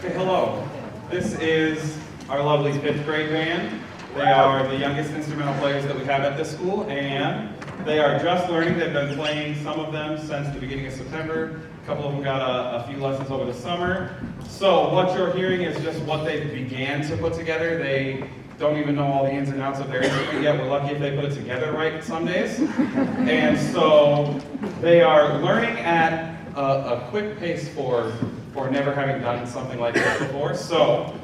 Okay, hello. This is our lovely 5th grade band. They are the youngest instrumental players that we have at this school, and they are just learning. They've been playing, some of them, since the beginning of September. A couple of them got a few lessons over the summer. So what you're hearing is just what they began to put together. They don't even know all the ins and outs of their instrument yet. We're lucky if they put it together right some days. And so they are learning at a quick pace for never having done something like this before. So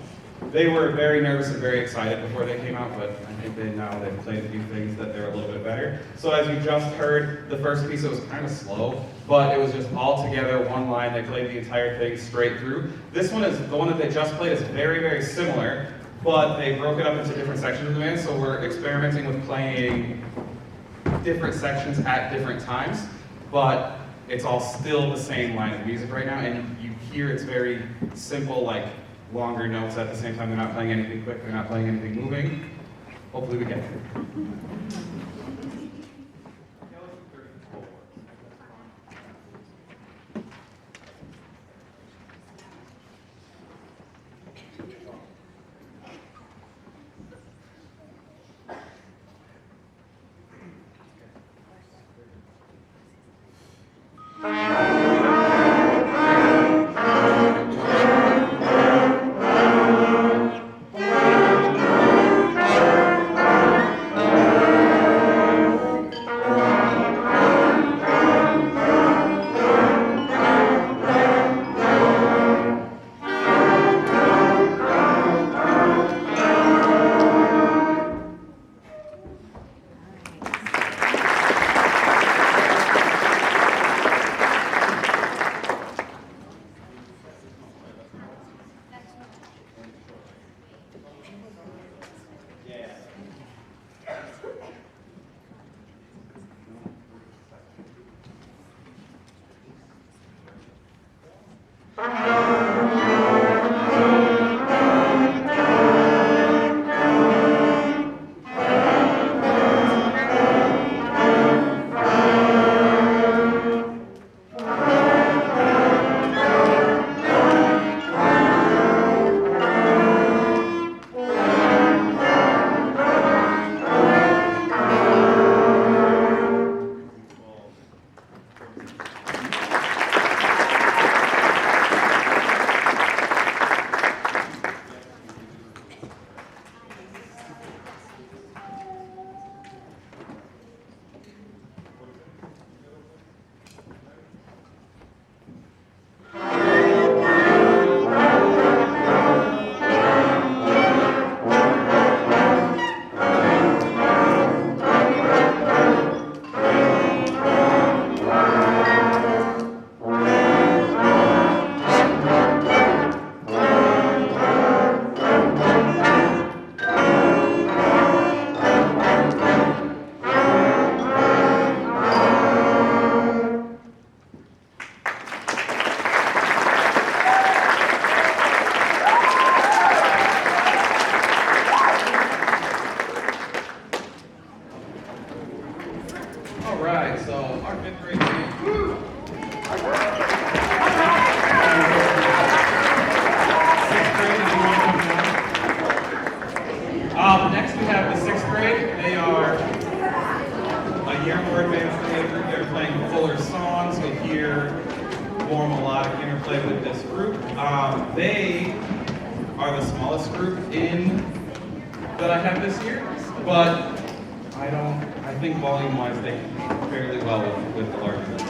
they were very nervous and very excited before they came out, but I think they've played a few things that they're a little bit better. So as you just heard, the first piece, it was kind of slow, but it was just all together, one line. They played the entire thing straight through. This one is, the one that they just played is very, very similar, but they broke it up into different sections of the band, so we're experimenting with playing different sections at different times, but it's all still the same line of music right now, and you hear it's very simple, like longer notes at the same time. They're not playing anything quick, they're not playing anything moving. Hopefully we get there. Next we have the 6th grade. They are a year more advanced than the group. They're playing fuller songs. You'll hear more melodic interplay with this group. They are the smallest group that I have this year, but I think volume-wise they compete fairly well with the larger ones.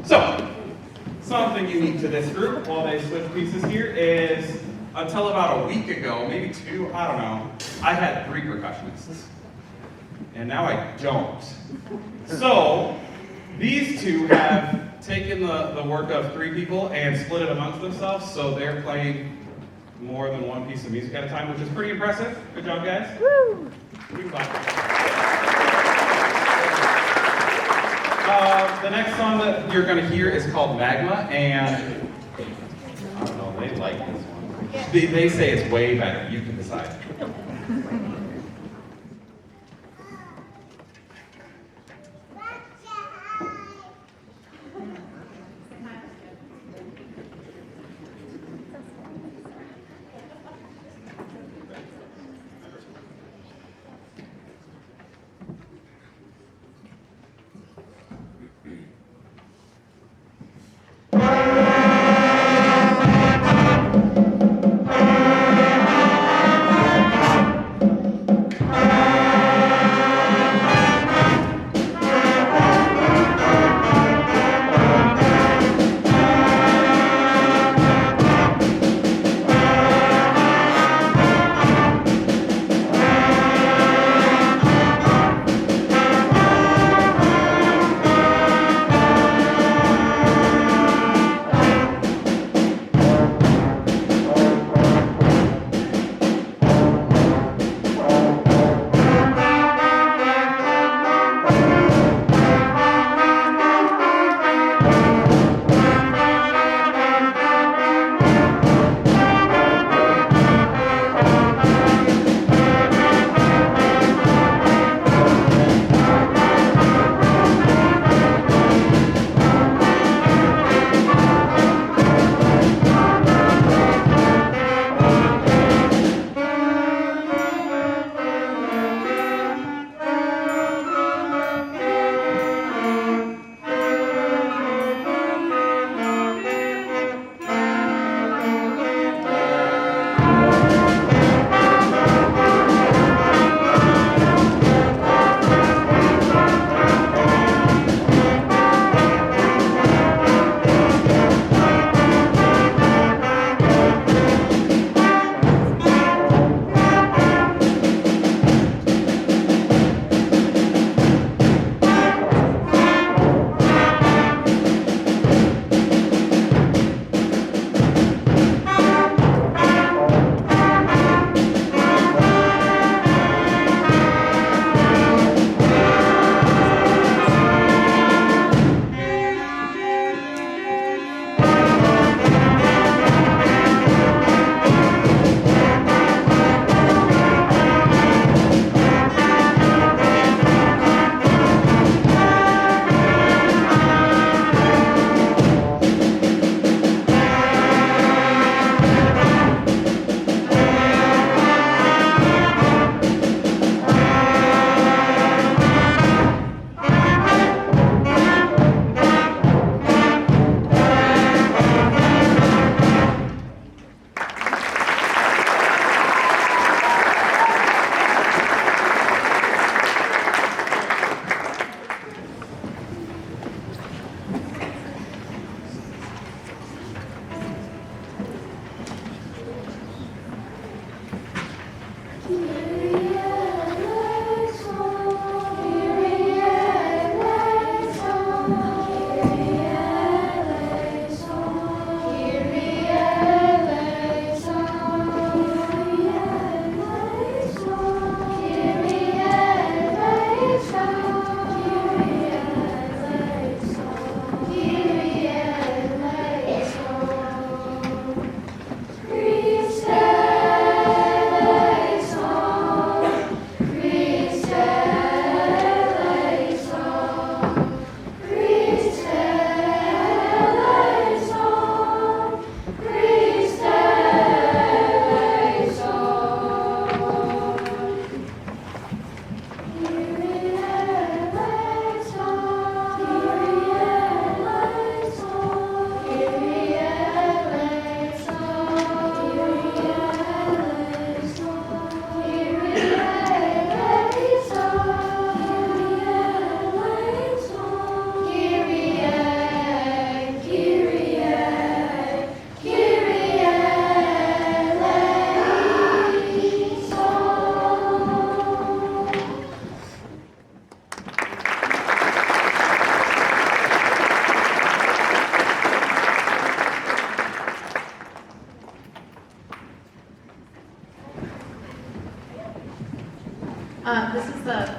So, something unique to this group, while they switch pieces here, is until about a week ago, maybe two, I don't know, I had 3 percussionists. And now I don't. So, these 2 have taken the work of 3 people and split it amongst themselves, so they're playing more than 1 piece of music at a time, which is pretty impressive. Good job, guys. Woo! The next song that you're going to hear is called Magma, and I don't know, they like this one. They say it's way better. You can decide.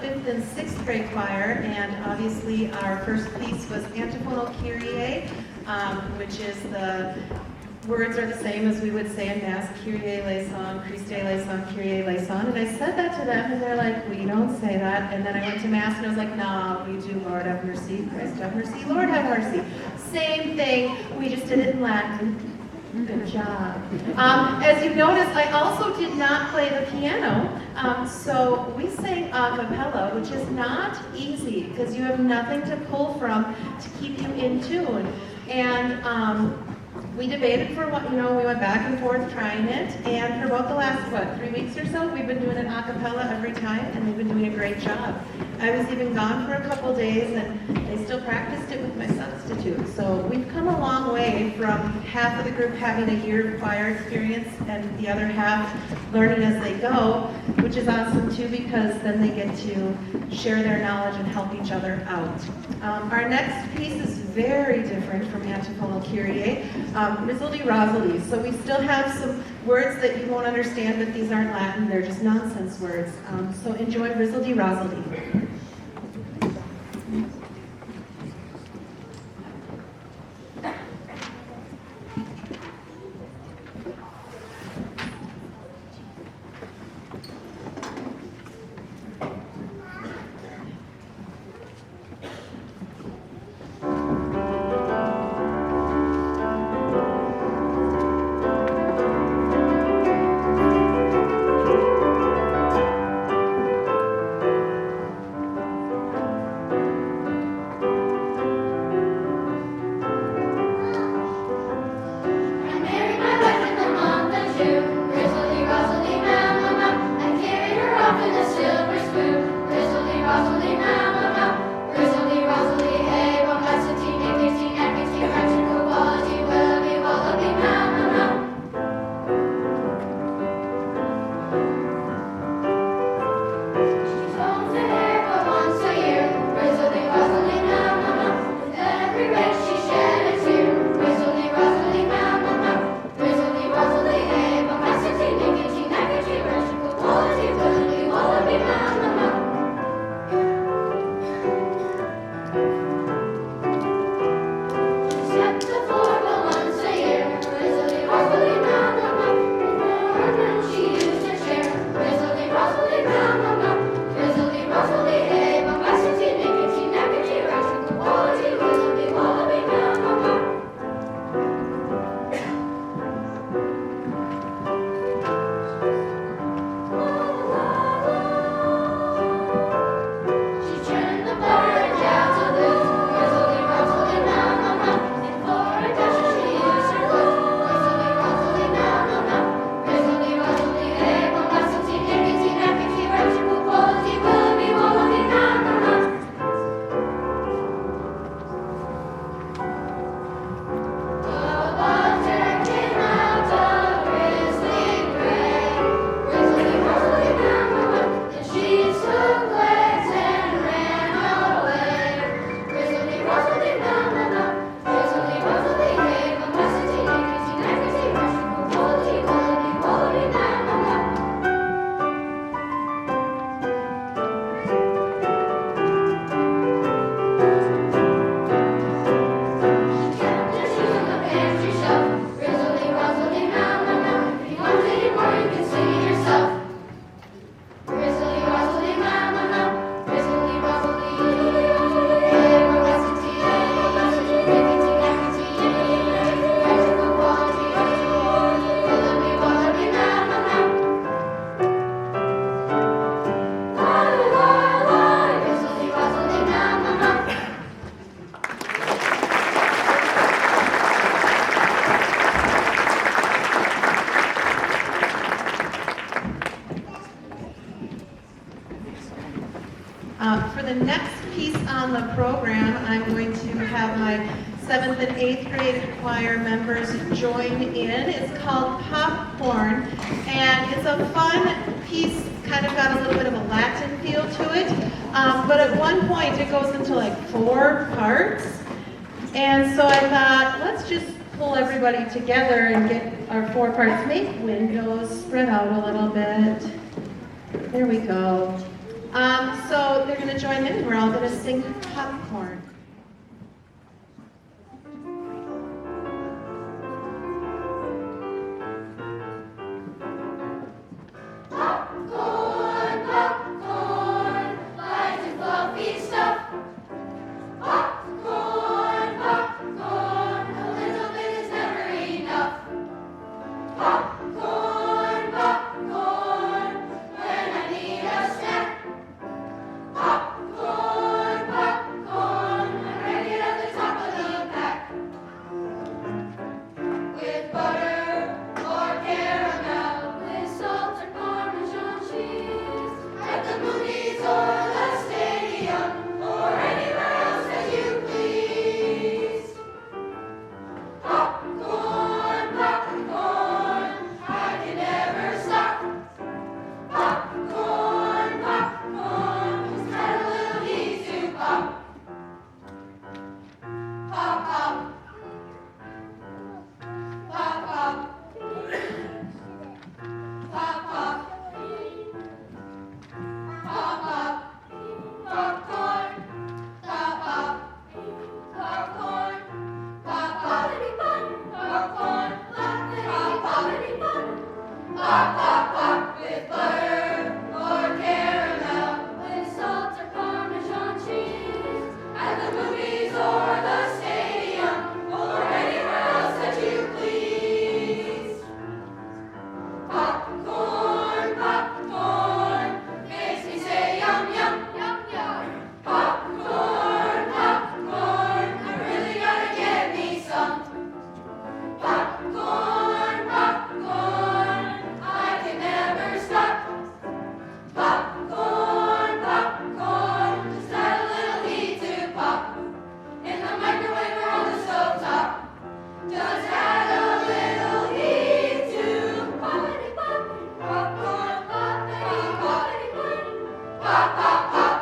fifth and sixth grade choir, and obviously our first piece was Antiphonal Kyrie, which is the words are the same as we would say in Mass, Kyrie eleison, Christe eleison, Kyrie eleison. And I said that to them, and they're like, we don't say that. And then I went to Mass, and I was like, nah, we do Lord have mercy, Christ have mercy, Lord have mercy. Same thing, we just did it in Latin. Good job. As you notice, I also did not play the piano, so we sang a cappella, which is not easy because you have nothing to pull from to keep you in tune. And we debated for what, we went back and forth trying it, and for about the last, 3 weeks or so, we've been doing it a cappella every time, and we've been doing a great job. I was even gone for a couple days, and they still practiced it with my substitute. So we've come a long way from half of the group having a year of choir experience and the other half learning as they go, which is awesome too, because then they get to share their knowledge and help each other out. Our next piece is very different from Antiphonal Kyrie, Rizzledy Rozzledy. So we still have some words that you won't understand, but these aren't Latin, they're just nonsense words. So enjoy Rizzledy Rozzledy. For the next piece on the program, I'm going to have my 7th and 8th grade choir members join in. It's called Popcorn, and it's a fun piece, kind of got a little bit of a Latin feel to it, but at one point it goes into like 4 parts, and so I thought, let's just pull everybody together and get our 4 parts. Make windows spread out a little bit. There we go. So they're going to join in and we're all going to sing Popcorn. Popcorn, popcorn, light and fluffy stuff. Popcorn, popcorn, a little bit is never enough. Popcorn, popcorn, when I need a snack. Popcorn, popcorn, I'm ready at the top of the pack. With butter or caramel, with salt or Parmesan cheese, at the movies or the stadium, or anywhere else that you please. Popcorn, popcorn, I can never stop. Popcorn, popcorn, just add a little heat to pop. Pop, pop. Pop, pop. Pop, pop. Pop, pop. Popcorn. Pop, pop. Popcorn. Pop, pop. Popcorn. Pop, pop. Pop, pop, pop. With butter or caramel, with salt or Parmesan cheese, at the movies or the stadium, or anywhere else that you please. Popcorn, popcorn, makes me say yum, yum, yum, yum. Popcorn, popcorn, I really gotta get me some. Popcorn, popcorn, I can never stop. Popcorn, popcorn, just add a little heat to pop. In the microwave or on the stove top, just add a little heat to poppity pop. Popcorn, poppity poppity pop. Pop, pop, pop.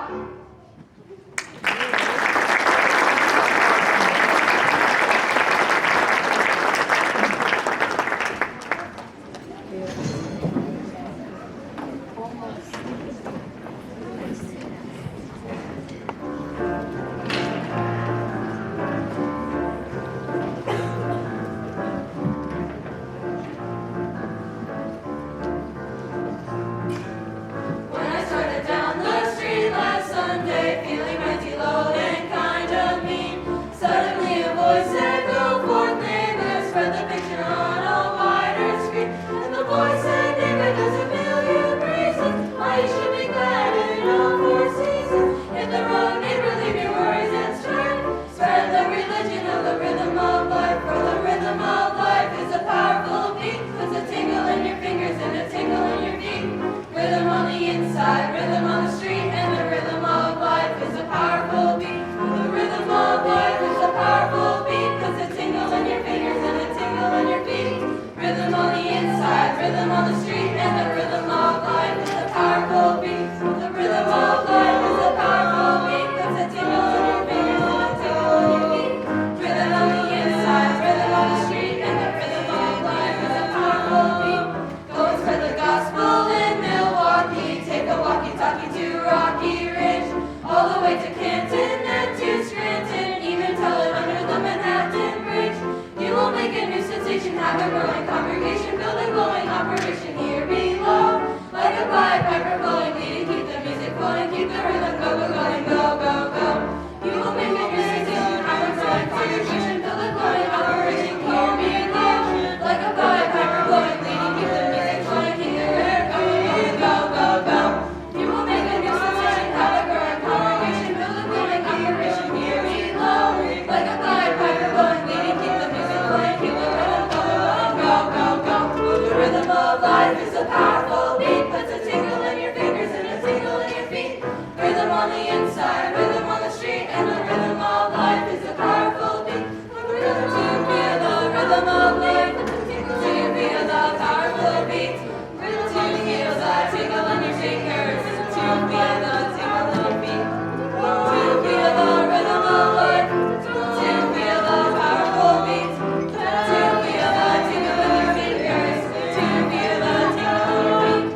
When I started down the street last Sunday, feeling mighty low and kind of mean, suddenly a voice said, "Go forth, neighbor, spread the picture on a wider screen." And the voice said, "Neighbor, there's a million reasons why you should be glad in all four seasons. Hit the road, neighbor, leave your worries and strife. Spread the religion of the rhythm of life, for the rhythm of life is a powerful beat. Puts a tingle in your fingers and a tingle in your feet. Rhythm on the inside, rhythm on the street, and the rhythm of life is a powerful beat. The rhythm of life is a powerful beat. Puts a tingle in your fingers and a tingle in your feet. Rhythm on the inside, rhythm on the street, and the rhythm of life is a powerful beat. The rhythm of life is a powerful beat. Puts a tingle in your fingers and a tingle in your feet. Rhythm on the inside, rhythm on the street, and the rhythm of life is a powerful beat. Go and spread the gospel in Milwaukee. Take a walkie-talkie to Rocky Ridge, all the way to Canton and to Scranton, even tell it under the Manhattan Bridge. You will make a new sensation, have a growing congregation, build a glowing operation here below. Like a piper blowing, leading, keep the music flowing, keep the rhythm going, go, go, go. You will make a new sensation, have a growing congregation, build a glowing operation here below. Like a piper blowing, leading, keep the music flowing, keep the rhythm going, go, go, go. You will make a new sensation, have a growing congregation, build a glowing operation here below. Like a piper blowing, leading, keep the music flowing, keep the rhythm going, go, go, go. The rhythm of life is a powerful beat, puts a tingle in your fingers and a tingle in your feet. Rhythm on the inside, rhythm on the street, and the rhythm of life is a powerful beat. The rhythm to feel the rhythm of life, to feel the powerful beat. Rhythm to feel the tingle in your fingers, to feel the tingle in your feet. To feel the rhythm of life, to feel the powerful beat. To feel the tingle in your fingers, to feel the tingle in your feet.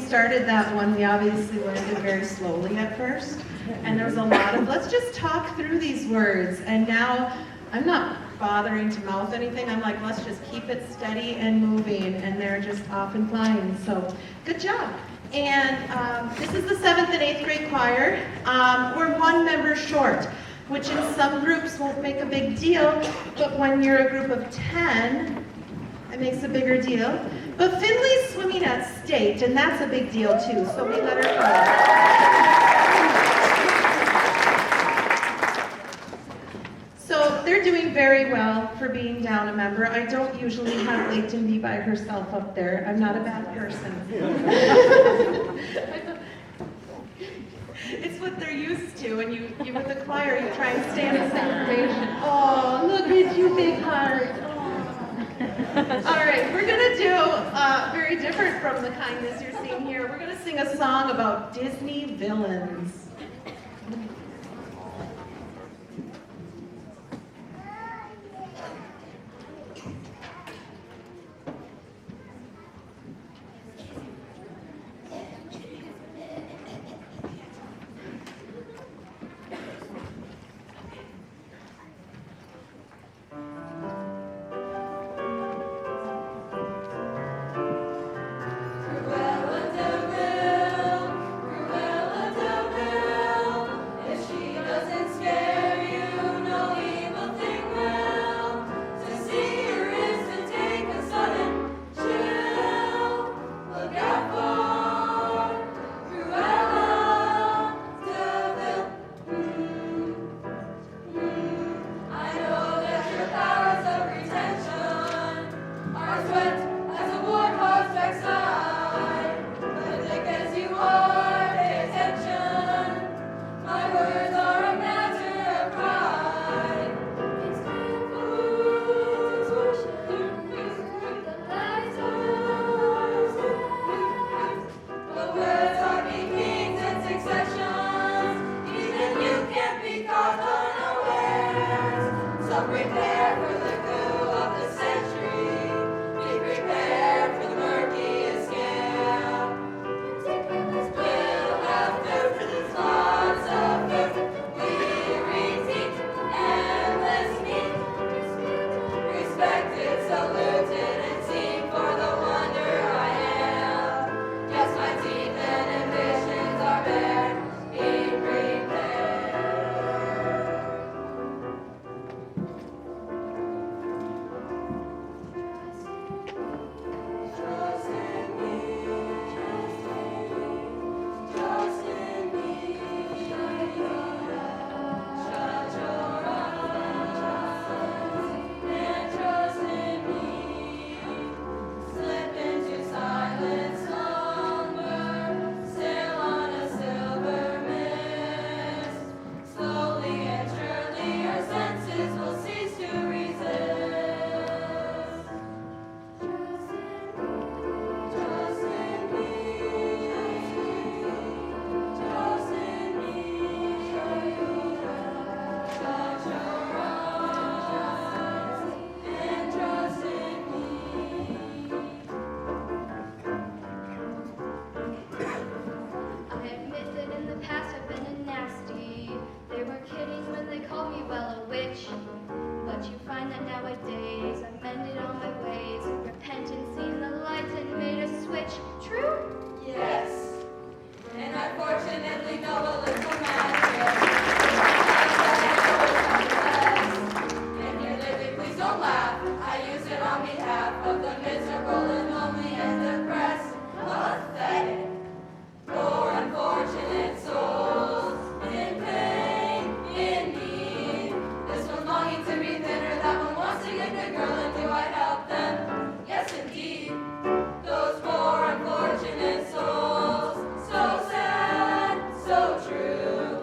started that one, we obviously learned it very slowly at first. And there was a lot of, let's just talk through these words. And now, I'm not bothering to mouth anything. I'm like, let's just keep it steady and moving. And they're just off and flying. So, good job. And this is the 7th and 8th grade choir. We're one member short, which in some groups won't make a big deal, but when you're a group of 10, it makes a bigger deal. But Finley's swimming at state, and that's a big deal too, so we let her go. So they're doing very well for being down a member. I don't usually have Layton be by herself up there. I'm not a bad person. It's what they're used to, and you with the choir, you try and stay in the same formation. Oh, look at you, big heart. All right, we're gonna do very different from the kindness you're seeing here. We're gonna sing a song about Disney villains. Those poor unfortunate souls, so sad, so true.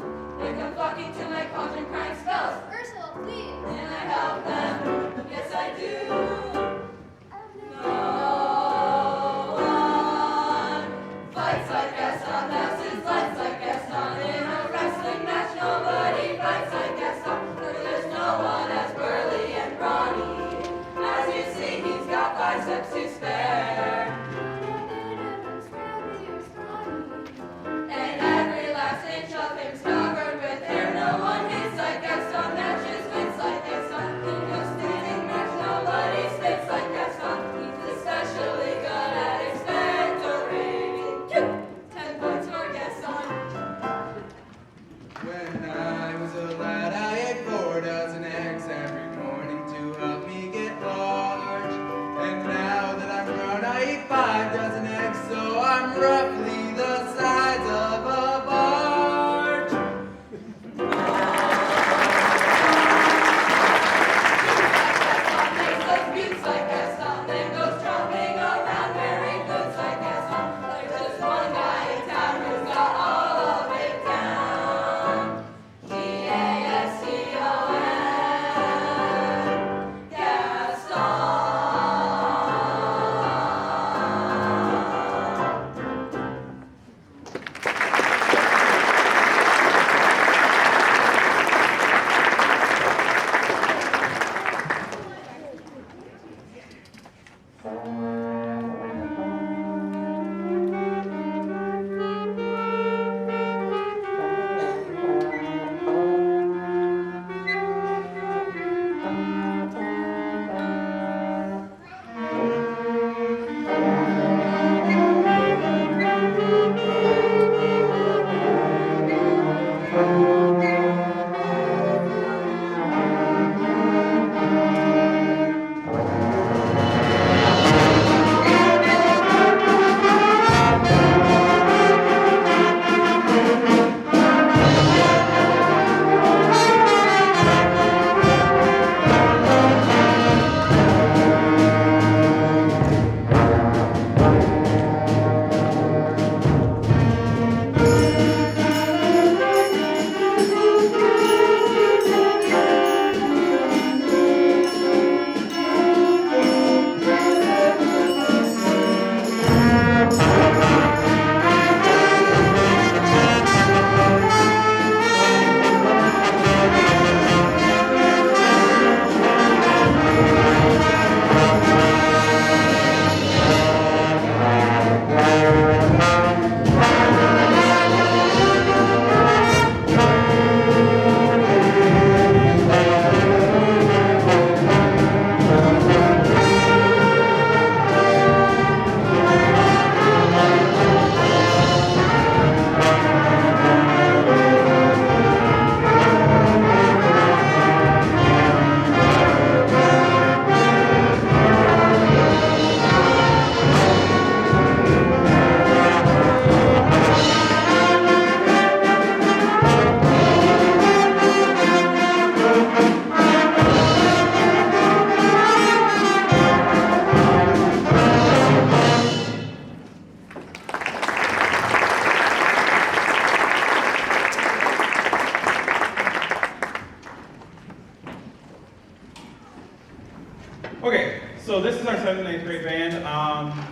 Okay, so this is our 7th and 8th grade band.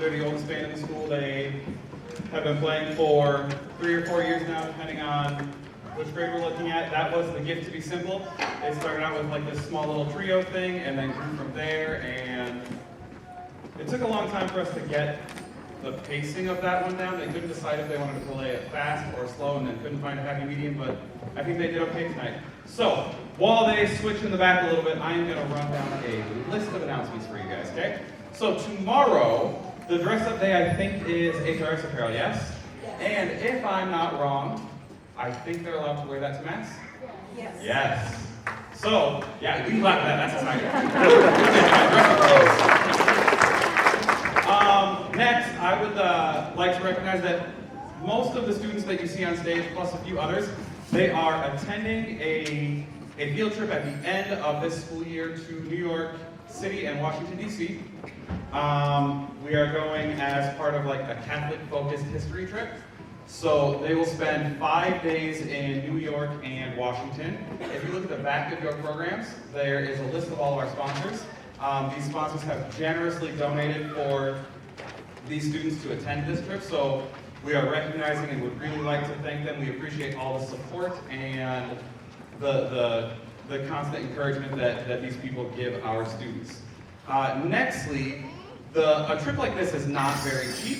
They're the oldest band in the school. They have been playing for 3 or 4 years now, depending on which grade we're looking at. That was the gift to be simple. They started out with like this small little trio thing and then grew from there, and it took a long time for us to get the pacing of that one down. They couldn't decide if they wanted to play it fast or slow, and then couldn't find a happy medium, but I think they did okay tonight. So, while they switch in the back a little bit, I am going to run down a list of announcements for you guys, okay? So tomorrow, the dress-up day I think is HRS apparel, yes? And if I'm not wrong, I think they're allowed to wear that to mass? Yes. Yes. So, yeah, we can laugh at that, that's exciting. Next, I would like to recognize that most of the students that you see on stage, plus a few others, they are attending a field trip at the end of this school year to New York City and Washington, D.C. We are going as part of like a Catholic-focused history trip. So they will spend 5 days in New York and Washington. If you look at the back of your programs, there is a list of all of our sponsors. These sponsors have generously donated for these students to attend this trip, so we are recognizing and would really like to thank them. We appreciate all the support and the constant encouragement that these people give our students. Nextly, a trip like this is not very cheap.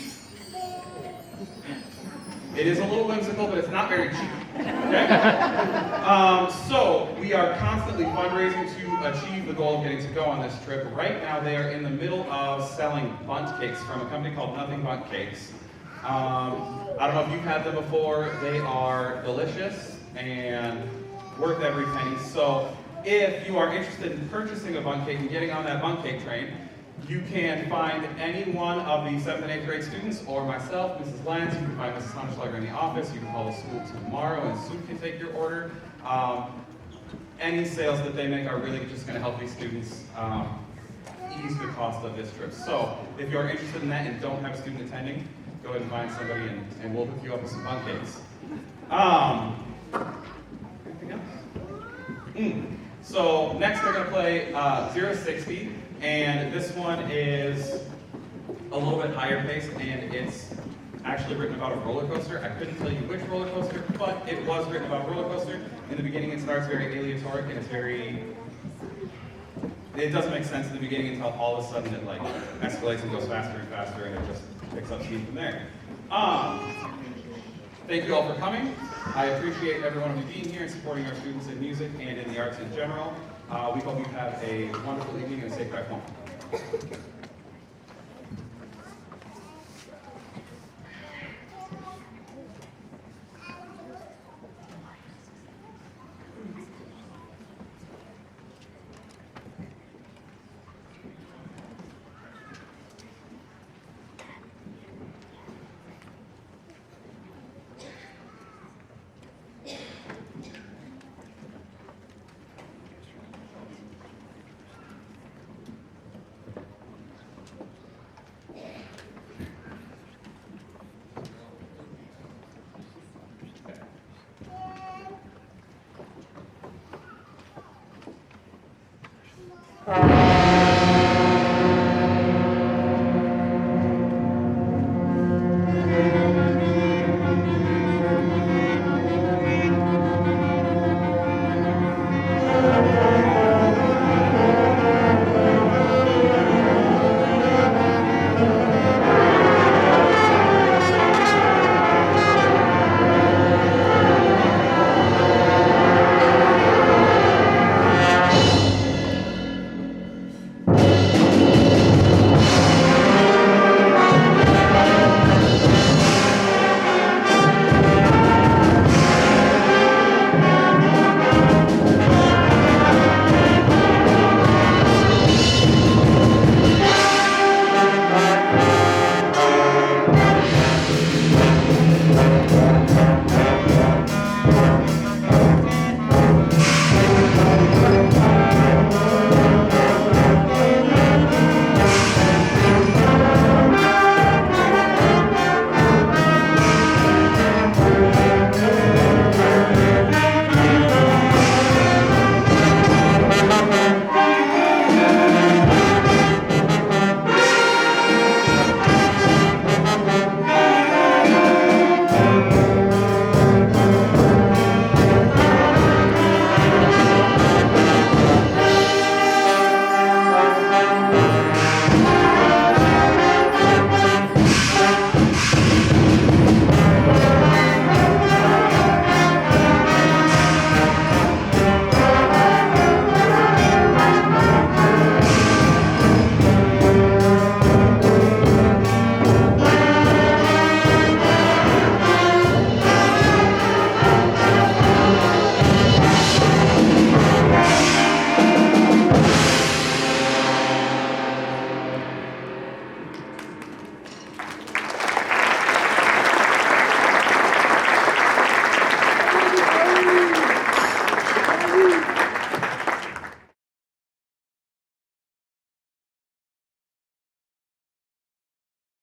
It is a little whimsical, but it's not very cheap. Okay? So we are constantly fundraising to achieve the goal of getting to go on this trip. Right now, they are in the middle of selling bundt cakes from a company called Nothing Bundt Cakes. I don't know if you've had them before. They are delicious and worth every penny. So if you are interested in purchasing a bundt cake and getting on that bundt cake train, you can find any one of the 7th and 8th grade students or myself, Mrs. Lance. You can find Mrs. Honschlager in the office. You can call the school tomorrow and Sue can take your order. Any sales that they make are really just going to help these students ease the cost of this trip. So if you're interested in that and don't have a student attending, go ahead and find somebody and we'll hook you up with some bundt cakes. Anything else? So next they're going to play 060, and this one is a little bit higher paced, and it's actually written about a roller coaster. I couldn't tell you which roller coaster, but it was written about a roller coaster. In the beginning it starts very aleatoric, and it doesn't make sense in the beginning until all of a sudden it like escalates and goes faster and faster, and it just picks up steam from there. Thank you all for coming. I appreciate every one of you being here and supporting our students in music and in the arts in general. We hope you have a wonderful evening and a safe drive home.